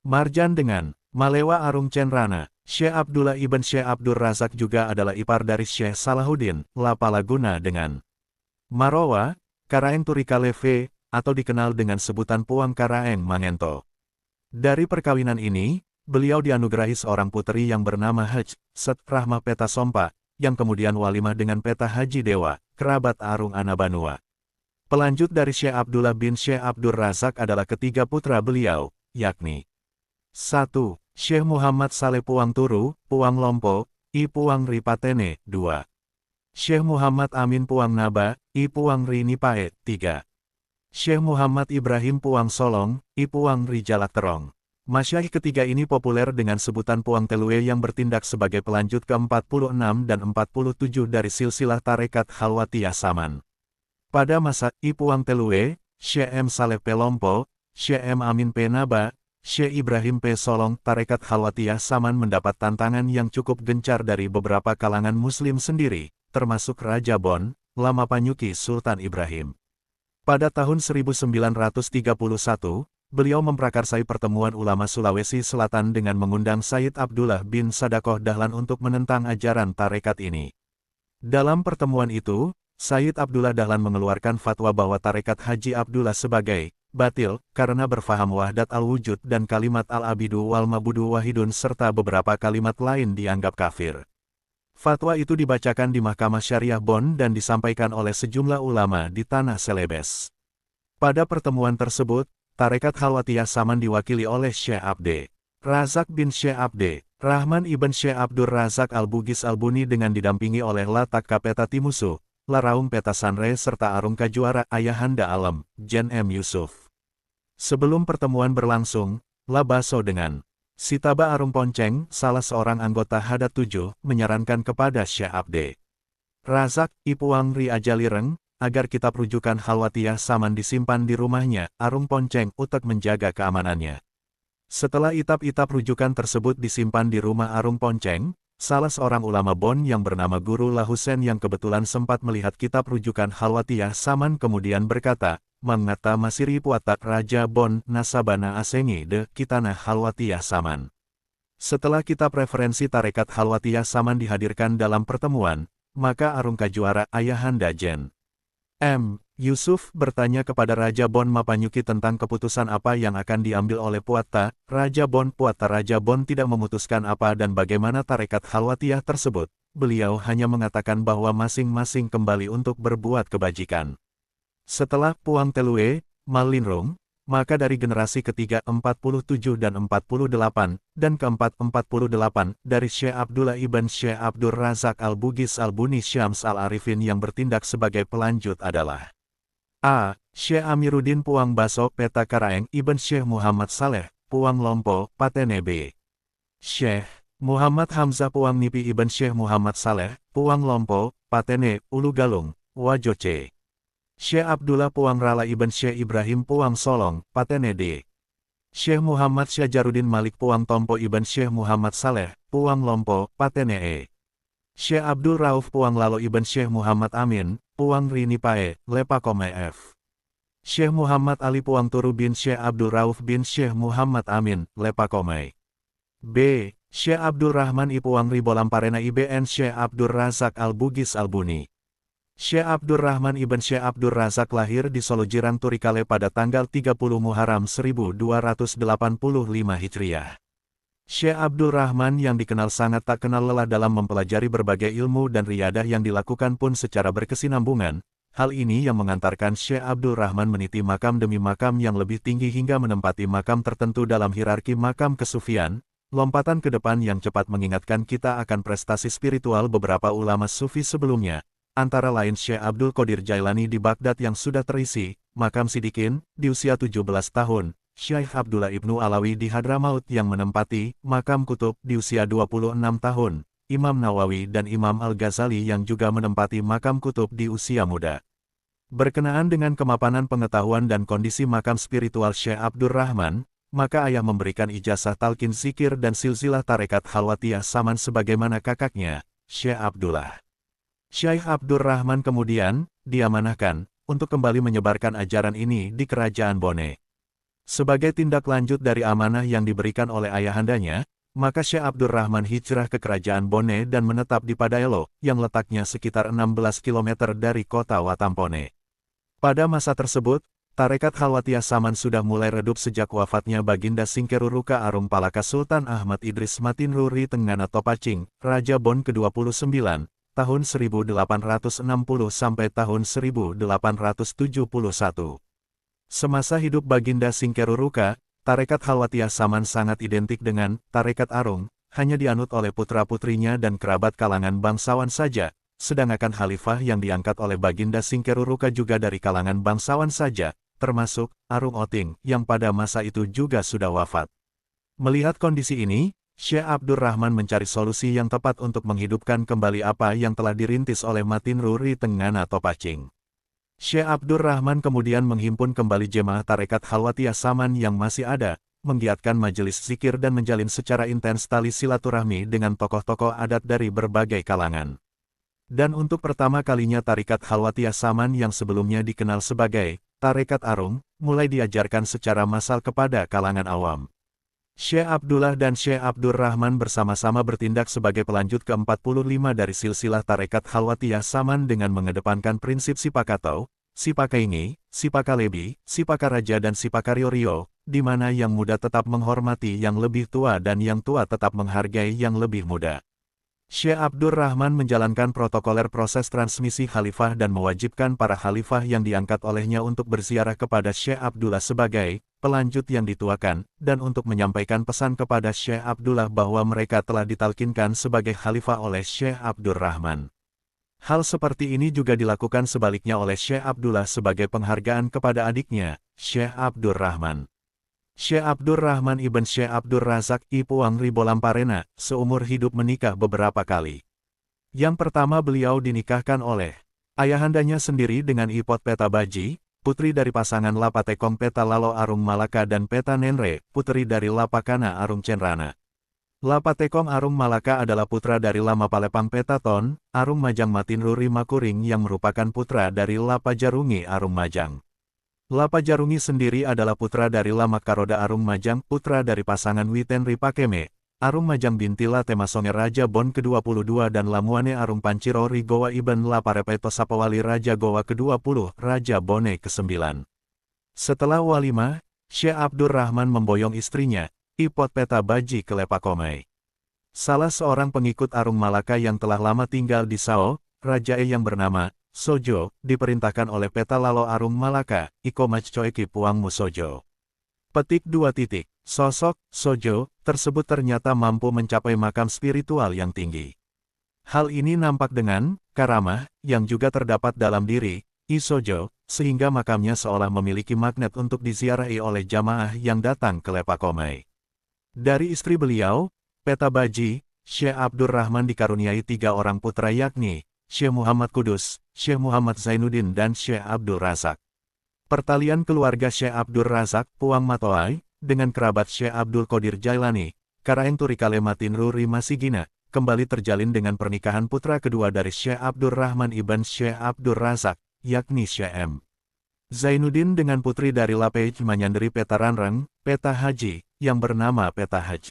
Marjan dengan Malewa Arung Cenrana. Syekh Abdullah Ibn Syekh Abdur Razak juga adalah ipar dari Syekh Salahuddin, Lapalaguna dengan Marowa, Karaeng Turikale V, atau dikenal dengan sebutan Puang Karaeng Mangento. Dari perkawinan ini, beliau dianugerahi seorang puteri yang bernama Haj Set Rahma Peta Sompa, yang kemudian walimah dengan Peta Haji Dewa, kerabat Arung Anabanua. Pelanjut dari Syekh Abdullah bin Syekh Abdur Razak adalah ketiga putra beliau, yakni 1. Syekh Muhammad Saleh Puang Turu, Puang Lompo, I Puang Ri Patene, 2. Syekh Muhammad Amin Puang Naba, I Puang Ri Nipae, 3. Syekh Muhammad Ibrahim Puang Solong, I Puang Ri Jalak Terong. Masyaikh ketiga ini populer dengan sebutan Puang Telue yang bertindak sebagai pelanjut ke-46 dan 47 dari silsilah tarekat Khalwatiyah Saman. Pada masa I Puang Telue, Syekh M. Saleh P. Lompo, Syekh M. Amin P. Naba, Syekh Ibrahim P. Solong, tarekat Khalwatiyah Saman mendapat tantangan yang cukup gencar dari beberapa kalangan muslim sendiri, termasuk Raja Bon, Lama Panyuki Sultan Ibrahim. Pada tahun 1931, beliau memprakarsai pertemuan ulama Sulawesi Selatan dengan mengundang Sayyid Abdullah bin Sadakoh Dahlan untuk menentang ajaran tarekat ini. Dalam pertemuan itu, Sayyid Abdullah Dahlan mengeluarkan fatwa bahwa tarekat Haji Abdullah sebagai batil karena berfaham wahdat al-wujud dan kalimat al-abidu wal mabudu wahidun serta beberapa kalimat lain dianggap kafir. Fatwa itu dibacakan di Mahkamah Syariah Bonn dan disampaikan oleh sejumlah ulama di Tanah Celebes. Pada pertemuan tersebut, tarekat Khalwatiyah Saman diwakili oleh Syekh Abde Razak bin Syekh Abde Rahman ibn Syekh Abdur Razak Al-Bugis Al-Buni dengan didampingi oleh Latak Kapeta Timusu, Laraung Peta Sanre serta Arung Kajuara Ayahanda Alam, Jen M. Yusuf. Sebelum pertemuan berlangsung, Labaso dengan Sitaba Arung Ponceng, salah seorang anggota Hadat 7, menyarankan kepada Syekh Abde Razak, I Puang Ri Ajalireng, agar kitab rujukan Khalwatiyah Saman disimpan di rumahnya, Arung Ponceng, untuk menjaga keamanannya. Setelah kitab-kitab rujukan tersebut disimpan di rumah Arung Ponceng, salah seorang ulama Bonn yang bernama Guru Lahusen yang kebetulan sempat melihat kitab rujukan Khalwatiyah Saman kemudian berkata, "Mangata masiri puatak Raja Bonn nasabana asengi de kitana Khalwatiyah Saman." Setelah kitab referensi tarekat Khalwatiyah Saman dihadirkan dalam pertemuan, maka Arung Kajuara Ayahanda Jen M. Yusuf bertanya kepada Raja Bonn Mapanyuki tentang keputusan apa yang akan diambil oleh Puatta. Raja Bonn tidak memutuskan apa dan bagaimana tarekat Khalwatiyah tersebut. Beliau hanya mengatakan bahwa masing-masing kembali untuk berbuat kebajikan. Setelah Puang Telue, Malinrung, maka dari generasi ketiga 47 dan 48, dan keempat 48, dari Syekh Abdullah ibn Syekh Abdur Razak Al-Bugis Al-Buni Syams Al-Arifin yang bertindak sebagai pelanjut adalah A. Syekh Amiruddin Puang Baso Peta Karaeng ibn Syekh Muhammad Saleh, Puang Lompo, Patene B. Syekh Muhammad Hamzah Puang Nipi ibn Syekh Muhammad Saleh, Puang Lompo, Patene, Ulu Galung, Wajoce. Syekh Abdullah Puang Rala ibn Syekh Ibrahim Puang Solong, Patene D. Syekh Muhammad Syajaruddin Malik Puang Tompo ibn Syekh Muhammad Saleh, Puang Lompo, Patene E. Syekh Abdul Rauf Puang Lalo ibn Syekh Muhammad Amin, Puang Rinipae, Lepakome F. Syekh Muhammad Ali Puang Turu bin Syekh Abdul Rauf bin Syekh Muhammad Amin, Lepakome. B. Syekh Abdul Rahman I Puang Ribolamparena IBN Syekh Abdur Razak Al-Bugis Al-Buni. Syekh Abdur Rahman ibn Syekh Abdur Razak lahir di Solo Jirang Turikale pada tanggal 30 Muharram 1285 Hijriah. Syekh Abdur Rahman yang dikenal sangat tak kenal lelah dalam mempelajari berbagai ilmu dan riyadah yang dilakukan pun secara berkesinambungan. Hal ini yang mengantarkan Syekh Abdur Rahman meniti makam demi makam yang lebih tinggi hingga menempati makam tertentu dalam hierarki makam kesufian. Lompatan ke depan yang cepat mengingatkan kita akan prestasi spiritual beberapa ulama sufi sebelumnya. Antara lain Syekh Abdul Qadir Jailani di Baghdad yang sudah terisi, makam Sidikin, di usia 17 tahun, Syekh Abdullah Ibnu Alawi di Hadramaut yang menempati, makam Kutub, di usia 26 tahun, Imam Nawawi dan Imam Al-Ghazali yang juga menempati makam Kutub di usia muda. Berkenaan dengan kemapanan pengetahuan dan kondisi makam spiritual Syekh Abdur Rahman, maka ayah memberikan ijazah talqin zikir dan silsilah tarekat Khalwatiyah Saman sebagaimana kakaknya, Syekh Abdullah. Syekh Abdur Rahman kemudian diamanahkan untuk kembali menyebarkan ajaran ini di Kerajaan Bone. Sebagai tindak lanjut dari amanah yang diberikan oleh ayahandanya, maka Syekh Abdur Rahman hijrah ke Kerajaan Bone dan menetap di Padaelo, yang letaknya sekitar 16 km dari kota Watampone. Pada masa tersebut, tarekat Khalwatiyah Saman sudah mulai redup sejak wafatnya Baginda Singkeruruka Arum Palaka Sultan Ahmad Idris Matinruri Tenggana Topacing, Raja Bon ke-29, tahun 1860 sampai tahun 1871. Semasa hidup Baginda Singkeruruka, tarekat Khalwatiyah Saman sangat identik dengan tarekat Arung, hanya dianut oleh putra-putrinya dan kerabat kalangan bangsawan saja, sedangkan khalifah yang diangkat oleh Baginda Singkeruruka juga dari kalangan bangsawan saja, termasuk Arung Oting, yang pada masa itu juga sudah wafat. Melihat kondisi ini, Syekh Abdur Rahman mencari solusi yang tepat untuk menghidupkan kembali apa yang telah dirintis oleh Matinruri Tenggana Topacing. Syekh Abdur Rahman kemudian menghimpun kembali jemaah tarekat Khalwatiyah Saman yang masih ada, menggiatkan majelis zikir dan menjalin secara intens tali silaturahmi dengan tokoh-tokoh adat dari berbagai kalangan. Dan untuk pertama kalinya tarekat Khalwatiyah Saman yang sebelumnya dikenal sebagai tarekat Arung, mulai diajarkan secara massal kepada kalangan awam. Syekh Abdullah dan Syekh Abdur Rahman bersama-sama bertindak sebagai pelanjut ke-45 dari silsilah tarekat Khalwatiyah Saman dengan mengedepankan prinsip Sipakato, Sipakaingi, Sipakalebi, Sipakaraja dan Sipakariorio, di mana yang muda tetap menghormati yang lebih tua dan yang tua tetap menghargai yang lebih muda. Syekh Abdur Rahman menjalankan protokoler proses transmisi khalifah dan mewajibkan para khalifah yang diangkat olehnya untuk berziarah kepada Syekh Abdullah sebagai pelanjut yang dituakan, dan untuk menyampaikan pesan kepada Syekh Abdullah bahwa mereka telah ditalkinkan sebagai khalifah oleh Syekh Abdur Rahman. Hal seperti ini juga dilakukan sebaliknya oleh Syekh Abdullah sebagai penghargaan kepada adiknya, Syekh Abdur Rahman. Syekh Abdur Rahman ibn Syekh Abdur Razak I Puang Ribolamparena, seumur hidup menikah beberapa kali. Yang pertama beliau dinikahkan oleh ayahandanya sendiri dengan Ipot Peta Baji, putri dari pasangan Lapatekong Peta Lalo Arung Malaka dan Peta Nenre, putri dari Lapakana Arung Cenrana. Lapatekong Arung Malaka adalah putra dari Lama Palepang Peta Ton, Arung Majang Matinruri Makuring yang merupakan putra dari Lapajarungi Arung Majang. Lapajarungi sendiri adalah putra dari Lama Karoda Arung Majang, putra dari pasangan Witen Ripakeme, Arung Majang binti Latemasonge Raja Bon ke-22 dan Lamuane Arung Panciro Rigowa Ibn Laparepeto Sapawali Raja Gowa ke-20, Raja Bone ke-9. Setelah walimah, Syekh Abdur Rahman memboyong istrinya, Ipot Peta Baji ke Lepakomai. Salah seorang pengikut Arung Malaka yang telah lama tinggal di Sao, Raja yang bernama Sojo, diperintahkan oleh Peta Lalo Arung Malaka, Ikomach Coeki Puang Musojo. Petik 2. Sosok Sojo tersebut ternyata mampu mencapai makam spiritual yang tinggi. Hal ini nampak dengan karamah yang juga terdapat dalam diri Sojo, sehingga makamnya seolah memiliki magnet untuk diziarahi oleh jamaah yang datang ke Lepakomai. Dari istri beliau, Peta Baji, Syekh Abdur Rahman dikaruniai 3 orang putra yakni Syekh Muhammad Kudus, Syekh Muhammad Zainuddin dan Syekh Abdur Razak. Pertalian keluarga Syekh Abdur Razak, Puang Matoai, dengan kerabat Syekh Abdul Qadir Jailani, Karaeng Turikale Matinruri Masigina, kembali terjalin dengan pernikahan putra kedua dari Syekh Abdur Rahman ibn Syekh Abdur Razak, yakni Syekh M. Zainuddin dengan putri dari Lapej Manyanderi Peta Ranrang, Peta Haji, yang bernama Peta Haj.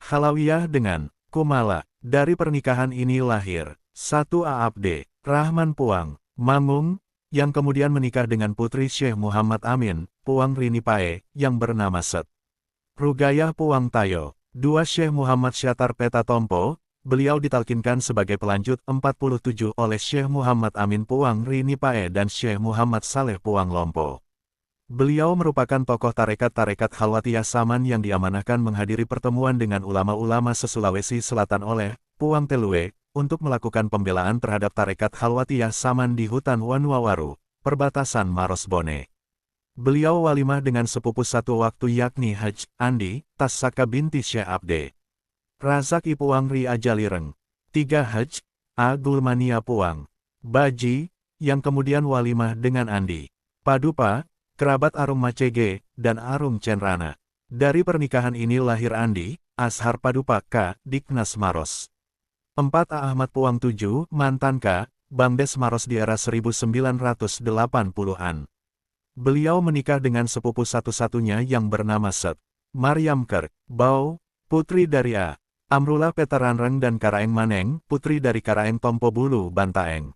Halawiyah dengan Kumala. Dari pernikahan ini lahir 1. Abd Rahman Puang Mangung, yang kemudian menikah dengan putri Syekh Muhammad Amin, Puang Rinipae, yang bernama Set. Rugayah Puang Tayo. 2. Syekh Muhammad Syatar Peta Tompo, beliau ditalkinkan sebagai pelanjut 47 oleh Syekh Muhammad Amin Puang Rinipae dan Syekh Muhammad Saleh Puang Lompo. Beliau merupakan tokoh tarekat-tarekat Khalwatiyah Saman yang diamanahkan menghadiri pertemuan dengan ulama-ulama se-Sulawesi Selatan oleh Puang Telue, untuk melakukan pembelaan terhadap tarekat Khalwatiyah Saman di hutan Wanuawaru, perbatasan Maros Bone. Beliau walimah dengan sepupu satu waktu yakni Haj Andi Tassaka binti Syekh Abde Razak I Puang Ri Ajalireng. 3. Haj Agulmania Puang Baji, yang kemudian walimah dengan Andi Padupa, kerabat Arung Macege, dan Arung Cenrana. Dari pernikahan ini lahir Andi Ashar Padupa K. Diknas Maros. 4. Ahmad Puang 7, mantan K. Bangdes Maros di era 1980-an. Beliau menikah dengan sepupu satu-satunya yang bernama Set. Maryam Kerk Bau, putri dari A. Amrullah Petaranreng dan Karaeng Maneng, putri dari Karaeng Tompo Bulu Bantaeng.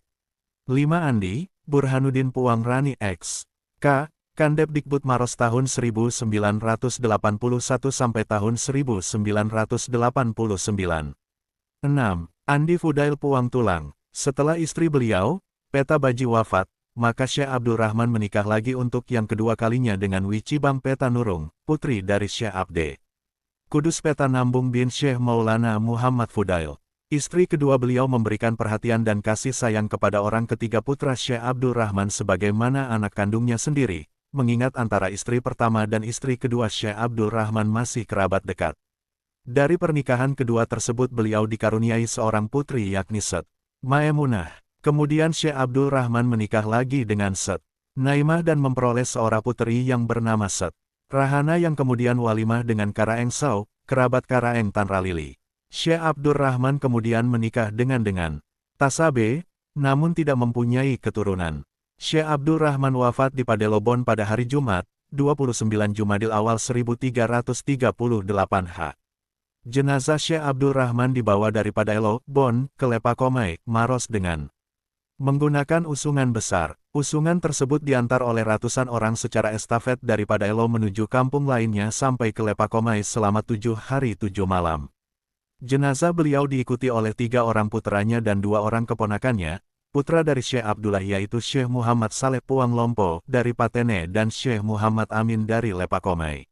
5. Andi Burhanuddin Puang Rani X. K. Kandebdikbud Maros tahun 1981 sampai tahun 1989. 6. Andi Fudail Puang Tulang. Setelah istri beliau, Peta Baji wafat, maka Syekh Abdul Rahman menikah lagi untuk yang kedua kalinya dengan Wicibang Peta Nurung, putri dari Syekh Abde Kudus Peta Nambung bin Syekh Maulana Muhammad Fudail. Istri kedua beliau memberikan perhatian dan kasih sayang kepada orang ketiga putra Syekh Abdul Rahman sebagaimana anak kandungnya sendiri, mengingat antara istri pertama dan istri kedua Syekh Abdul Rahman masih kerabat dekat. Dari pernikahan kedua tersebut beliau dikaruniai seorang putri yakni Set Maemunah. Kemudian Syekh Abdul Rahman menikah lagi dengan Set Naimah dan memperoleh seorang putri yang bernama Set Rahana yang kemudian walimah dengan Karaeng Sau, kerabat Karaeng Tanralili. Syekh Abdul Rahman kemudian menikah dengan Tasabe, namun tidak mempunyai keturunan. Syekh Abdul Rahman wafat di Padelobon pada hari Jumat, 29 Jumadil Awal 1338 H. Jenazah Syekh Abdul Rahman dibawa dari Padelobon ke Lepakomai, Maros dengan menggunakan usungan besar. Usungan tersebut diantar oleh ratusan orang secara estafet dari Padelo menuju kampung lainnya sampai ke Lepakomai selama 7 hari 7 malam. Jenazah beliau diikuti oleh 3 orang putranya dan 2 orang keponakannya, putra dari Syekh Abdullah yaitu Syekh Muhammad Saleh Puang Lompo dari Patene dan Syekh Muhammad Amin dari Lepakomai.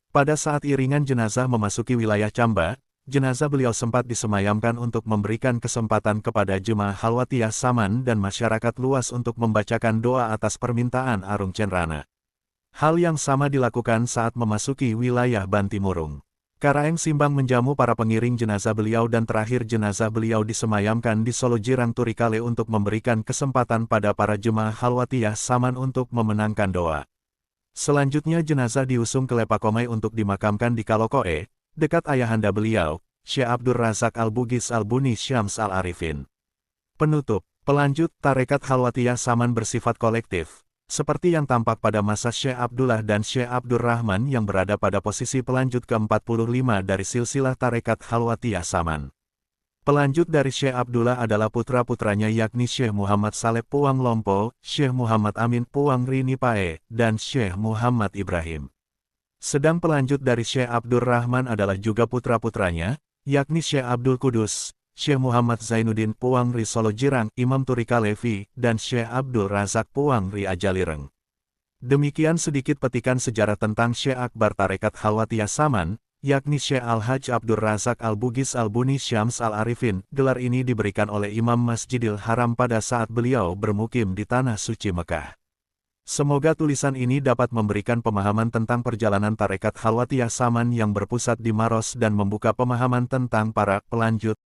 Pada saat iringan jenazah memasuki wilayah Camba, jenazah beliau sempat disemayamkan untuk memberikan kesempatan kepada jemaah Halwatiyah Saman dan masyarakat luas untuk membacakan doa atas permintaan Arung Cenrana. Hal yang sama dilakukan saat memasuki wilayah Bantimurung. Karaeng Simbang menjamu para pengiring jenazah beliau dan terakhir jenazah beliau disemayamkan di Solo Jirang Turikale untuk memberikan kesempatan pada para jemaah Halwatiyah Saman untuk memenangkan doa. Selanjutnya jenazah diusung ke Lepakomai untuk dimakamkan di Kalokoe, dekat ayahanda beliau, Syekh Abdul Razak Al-Bugis Al-Buni Syams Al-Arifin. Penutup, pelanjut tarekat Halwatiyah Saman bersifat kolektif, seperti yang tampak pada masa Syekh Abdullah dan Syekh Abdul Rahman yang berada pada posisi pelanjut ke-45 dari silsilah tarekat Halwatiyah Saman. Pelanjut dari Syekh Abdullah adalah putra-putranya yakni Syekh Muhammad Saleh Puang Lompo, Syekh Muhammad Amin Puang Rinipae, dan Syekh Muhammad Ibrahim. Sedang pelanjut dari Syekh Abdul Rahman adalah juga putra-putranya, yakni Syekh Abdul Kudus, Syekh Muhammad Zainuddin Puang Ri Solo Jirang, Imam Turika Levi, dan Syekh Abdul Razak Puang Ri Ajalireng. Demikian sedikit petikan sejarah tentang Syekh Akbar Tarekat Halwatiyah Saman, yakni Syekh Al-Hajj Abdul Razak Al-Bugis Al-Buni Syams Al-Arifin. Gelar ini diberikan oleh Imam Masjidil Haram pada saat beliau bermukim di Tanah Suci Mekah. Semoga tulisan ini dapat memberikan pemahaman tentang perjalanan tarekat Halwatiyah Saman yang berpusat di Maros dan membuka pemahaman tentang para pelanjut